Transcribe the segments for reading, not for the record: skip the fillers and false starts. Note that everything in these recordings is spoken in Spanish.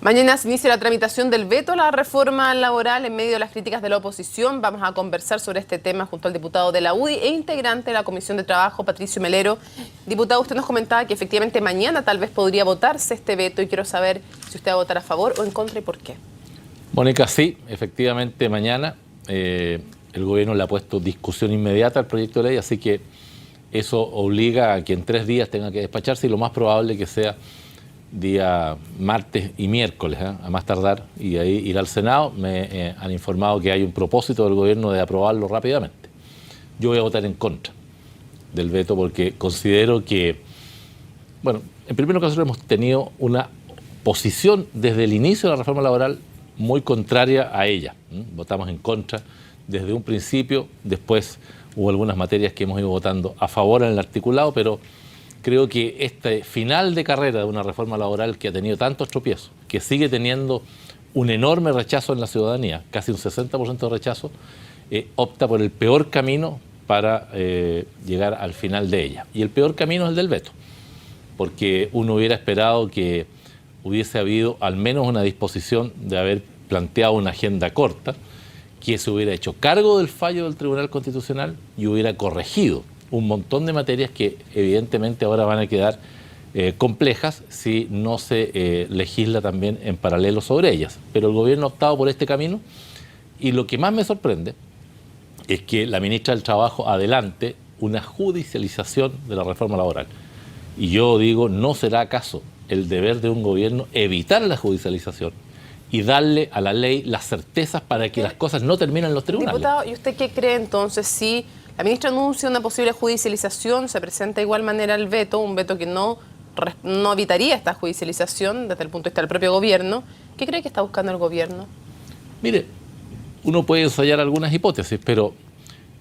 Mañana se inicia la tramitación del veto a la reforma laboral en medio de las críticas de la oposición. Vamos a conversar sobre este tema junto al diputado de la UDI e integrante de la Comisión de Trabajo, Patricio Melero. Diputado, usted nos comentaba que efectivamente mañana tal vez podría votarse este veto y quiero saber si usted va a votar a favor o en contra y por qué. Mónica, sí, efectivamente mañana el gobierno le ha puesto discusión inmediata al proyecto de ley, así que eso obliga a que en 3 días tenga que despacharse y lo más probable que sea día martes y miércoles, a más tardar, y ahí ir al Senado. Me han informado que hay un propósito del gobierno de aprobarlo rápidamente. Yo voy a votar en contra del veto porque considero que, bueno, en primer lugar nosotros hemos tenido una posición desde el inicio de la reforma laboral muy contraria a ella. Votamos en contra desde un principio, después hubo algunas materias que hemos ido votando a favor en el articulado, pero creo que este final de carrera de una reforma laboral que ha tenido tantos tropiezos, que sigue teniendo un enorme rechazo en la ciudadanía, casi un 60% de rechazo, opta por el peor camino para llegar al final de ella. Y el peor camino es el del veto, porque uno hubiera esperado que hubiese habido al menos una disposición de haber planteado una agenda corta, que se hubiera hecho cargo del fallo del Tribunal Constitucional y hubiera corregido un montón de materias que evidentemente ahora van a quedar complejas si no se legisla también en paralelo sobre ellas. Pero el gobierno ha optado por este camino y lo que más me sorprende es que la ministra del Trabajo adelante una judicialización de la reforma laboral. Y yo digo, ¿no será acaso el deber de un gobierno evitar la judicialización y darle a la ley las certezas para que las cosas no terminen en los tribunales? Diputado, ¿y usted qué cree entonces si la ministra anuncia una posible judicialización, se presenta de igual manera el veto, un veto que no evitaría esta judicialización desde el punto de vista del propio gobierno? ¿Qué cree que está buscando el gobierno? Mire, uno puede ensayar algunas hipótesis, pero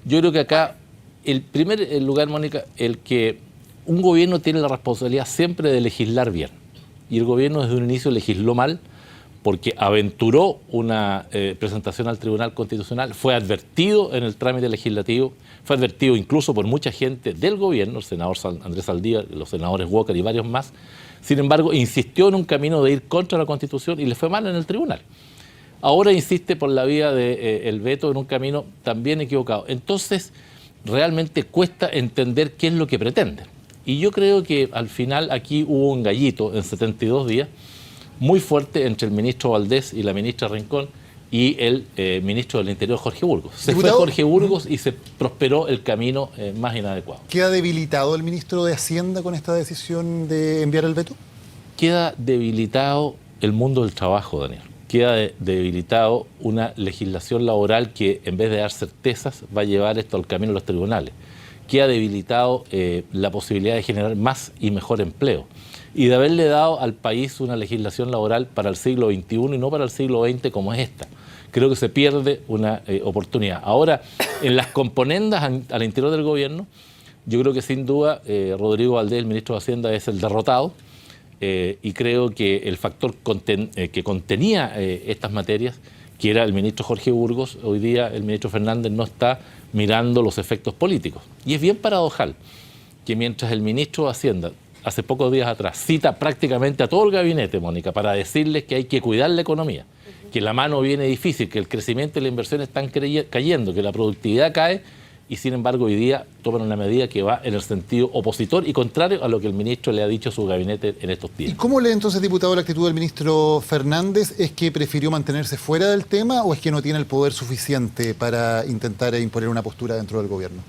yo creo que acá, el primer lugar, Mónica, el que un gobierno tiene la responsabilidad siempre de legislar bien. Y el gobierno desde un inicio legisló mal porque aventuró una presentación al Tribunal Constitucional, fue advertido en el trámite legislativo, fue advertido incluso por mucha gente del gobierno, el senador Andrés Saldívar, los senadores Walker y varios más. Sin embargo, insistió en un camino de ir contra la Constitución y le fue mal en el tribunal. Ahora insiste por la vía del veto en un camino también equivocado. Entonces, realmente cuesta entender qué es lo que pretende. Y yo creo que al final aquí hubo un gallito en 72 días muy fuerte entre el ministro Valdés y la ministra Rincón y el ministro del Interior, Jorge Burgos. Se fue Jorge Burgos y se prosperó el camino más inadecuado. ¿Queda debilitado el ministro de Hacienda con esta decisión de enviar el veto? Queda debilitado el mundo del trabajo, Daniel. Queda debilitado una legislación laboral que en vez de dar certezas va a llevar esto al camino de los tribunales. Queda debilitado la posibilidad de generar más y mejor empleo y de haberle dado al país una legislación laboral para el siglo XXI y no para el siglo XX como es esta. Creo que se pierde una oportunidad. Ahora, en las componendas al interior del gobierno, yo creo que sin duda Rodrigo Valdés, el ministro de Hacienda, es el derrotado y creo que el factor que contenía estas materias, que era el ministro Jorge Burgos, hoy día el ministro Fernández no está mirando los efectos políticos. Y es bien paradojal que mientras el ministro de Hacienda, hace pocos días atrás, cita prácticamente a todo el gabinete, Mónica, para decirles que hay que cuidar la economía, que la mano viene difícil, que el crecimiento y la inversión están cayendo, que la productividad cae, y sin embargo hoy día toman una medida que va en el sentido opositor y contrario a lo que el ministro le ha dicho a su gabinete en estos días. ¿Y cómo lee entonces, diputado, la actitud del ministro Fernández? ¿Es que prefirió mantenerse fuera del tema o es que no tiene el poder suficiente para intentar imponer una postura dentro del gobierno?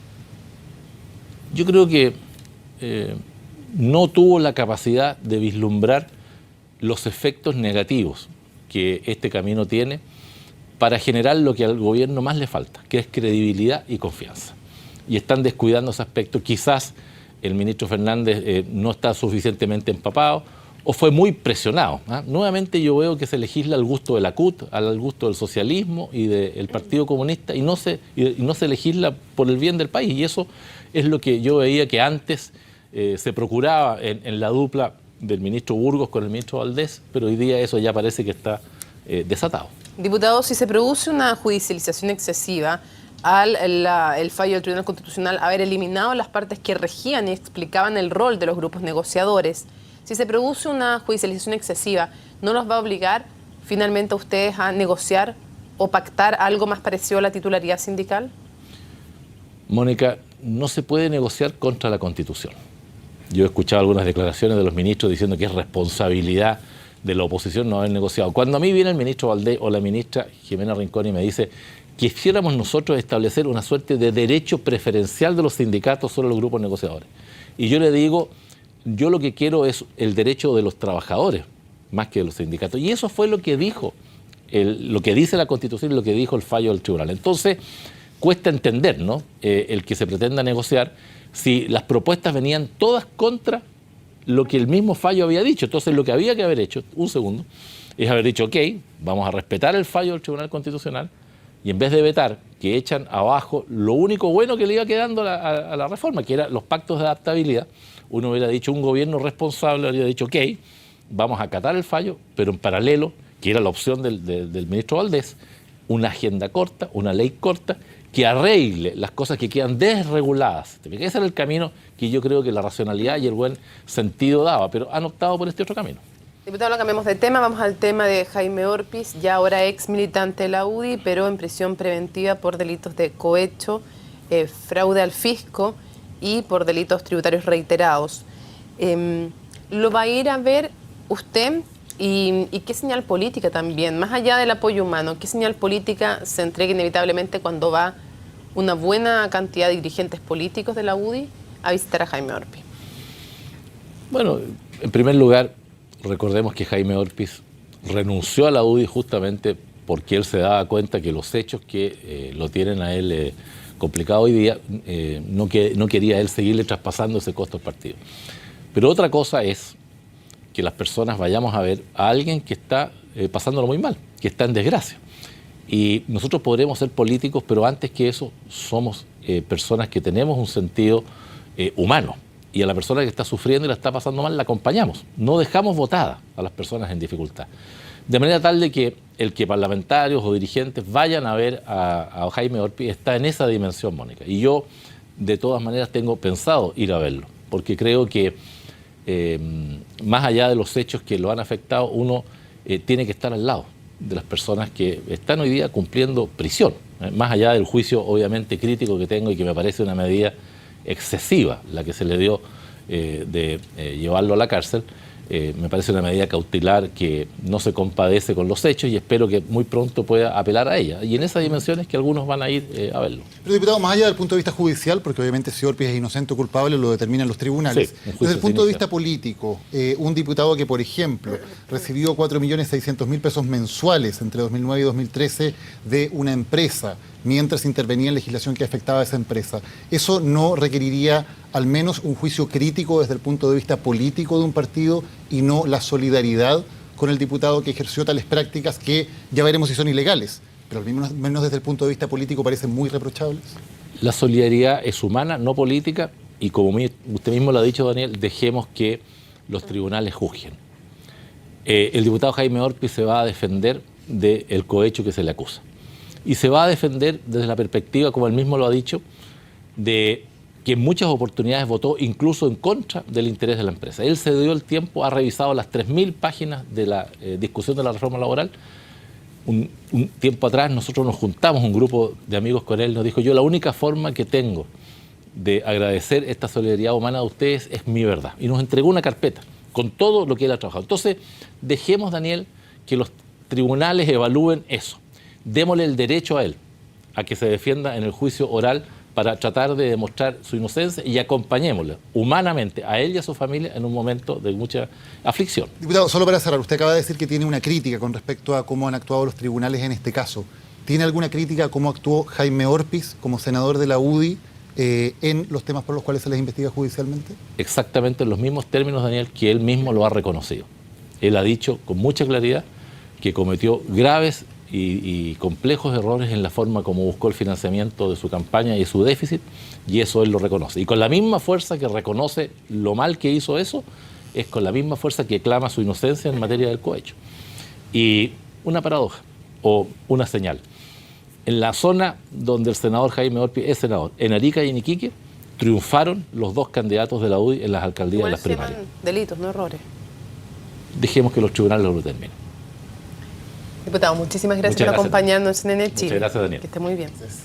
Yo creo que no tuvo la capacidad de vislumbrar los efectos negativos que este camino tiene para generar lo que al gobierno más le falta, que es credibilidad y confianza. Y están descuidando ese aspecto. Quizás el ministro Fernández no está suficientemente empapado o fue muy presionado. Nuevamente yo veo que se legisla al gusto de la CUT, al gusto del socialismo y del Partido Comunista y no se legisla por el bien del país. Y eso es lo que yo veía que antes se procuraba en la dupla del ministro Burgos con el ministro Valdés, pero hoy día eso ya parece que está desatado. Diputado, si se produce una judicialización excesiva el fallo del Tribunal Constitucional haber eliminado las partes que regían y explicaban el rol de los grupos negociadores, Si se produce una judicialización excesiva, ¿no los va a obligar finalmente a ustedes a negociar o pactar algo más parecido a la titularidad sindical? Mónica, no se puede negociar contra la Constitución. Yo he escuchado algunas declaraciones de los ministros diciendo que es responsabilidad de la oposición no haber negociado. Cuando a mí viene el ministro Valdés o la ministra Jimena Rincón y me dice que quisiéramos nosotros establecer una suerte de derecho preferencial de los sindicatos sobre los grupos negociadores. Y yo le digo, yo lo que quiero es el derecho de los trabajadores, más que de los sindicatos. Y eso fue lo que dijo, lo que dice la Constitución y lo que dijo el fallo del tribunal. Entonces, cuesta entender, ¿no? El que se pretenda negociar si las propuestas venían todas contra lo que el mismo fallo había dicho. Entonces, lo que había que haber hecho, un segundo, es haber dicho, ok, vamos a respetar el fallo del Tribunal Constitucional y en vez de vetar, que echan abajo lo único bueno que le iba quedando a la reforma, que eran los pactos de adaptabilidad, uno hubiera dicho, un gobierno responsable habría dicho, ok, vamos a acatar el fallo, pero en paralelo, que era la opción del ministro Valdés, una agenda corta, una ley corta, que arregle las cosas que quedan desreguladas. Ese era el camino que yo creo que la racionalidad y el buen sentido daba, pero han optado por este otro camino. Diputado, ahora cambiamos de tema, vamos al tema de Jaime Orpiz, ya ahora ex militante de la UDI, pero en prisión preventiva por delitos de cohecho, fraude al fisco y por delitos tributarios reiterados. ¿Lo va a ir a ver usted? ¿Y qué señal política también, más allá del apoyo humano, qué señal política se entrega inevitablemente cuando va una buena cantidad de dirigentes políticos de la UDI a visitar a Jaime Orpiz? Bueno, en primer lugar, recordemos que Jaime Orpiz renunció a la UDI justamente porque él se daba cuenta que los hechos que lo tienen a él complicado hoy día, no quería él seguirle traspasando ese costo al partido. Pero otra cosa es que las personas vayamos a ver a alguien que está pasándolo muy mal, que está en desgracia. Y nosotros podremos ser políticos, pero antes que eso somos personas que tenemos un sentido humano. Y a la persona que está sufriendo y la está pasando mal la acompañamos. No dejamos votada a las personas en dificultad. De manera tal de que el que parlamentarios o dirigentes vayan a ver a Jaime Orpiz está en esa dimensión, Mónica. Y yo, de todas maneras, tengo pensado ir a verlo, porque creo que más allá de los hechos que lo han afectado, uno tiene que estar al lado de las personas que están hoy día cumpliendo prisión. Más allá del juicio, obviamente, crítico que tengo y que me parece una medida excesiva la que se le dio de llevarlo a la cárcel, me parece una medida cautelar que no se compadece con los hechos y espero que muy pronto pueda apelar a ella. Y en esa dimensión es que algunos van a ir a verlo. Pero, diputado, más allá del punto de vista judicial, porque obviamente si Orpiz es inocente o culpable lo determinan los tribunales, sí, desde el punto de vista político, un diputado que, por ejemplo, recibió 4.600.000 pesos mensuales entre 2009 y 2013 de una empresa, mientras intervenía en legislación que afectaba a esa empresa, ¿eso no requeriría al menos un juicio crítico desde el punto de vista político de un partido y no la solidaridad con el diputado que ejerció tales prácticas que ya veremos si son ilegales, pero al menos desde el punto de vista político parecen muy reprochables? La solidaridad es humana, no política, y como usted mismo lo ha dicho, Daniel, dejemos que los tribunales juzguen. El diputado Jaime Orpiz se va a defender del cohecho que se le acusa. Y se va a defender desde la perspectiva, como él mismo lo ha dicho, de que en muchas oportunidades votó incluso en contra del interés de la empresa. Él se dio el tiempo, ha revisado las 3.000 páginas de la discusión de la reforma laboral. Un tiempo atrás nosotros nos juntamos, un grupo de amigos con él, nos dijo, yo la única forma que tengo de agradecer esta solidaridad humana de ustedes es mi verdad. Y nos entregó una carpeta con todo lo que él ha trabajado. Entonces, dejemos, Daniel, que los tribunales evalúen eso. Démosle el derecho a él a que se defienda en el juicio oral para tratar de demostrar su inocencia y acompañémosle humanamente a él y a su familia en un momento de mucha aflicción. Diputado, solo para cerrar, usted acaba de decir que tiene una crítica con respecto a cómo han actuado los tribunales en este caso. ¿Tiene alguna crítica a cómo actuó Jaime Orpiz como senador de la UDI en los temas por los cuales se les investiga judicialmente? Exactamente en los mismos términos, Daniel, que él mismo lo ha reconocido. Él ha dicho con mucha claridad que cometió graves y complejos errores en la forma como buscó el financiamiento de su campaña y su déficit, y eso él lo reconoce. Y con la misma fuerza que reconoce lo mal que hizo eso, es con la misma fuerza que clama su inocencia en materia del cohecho. Y una paradoja, o una señal. En la zona donde el senador Jaime Orpiz es senador, en Arica y en Iquique, triunfaron los dos candidatos de la UDI en las alcaldías de las primarias. Delitos, no errores. dejemos que los tribunales lo determinen. Diputado, muchísimas gracias Muchas por gracias. acompañarnos en CNN Chile. Muchas gracias, Daniel. Que esté muy bien. Entonces,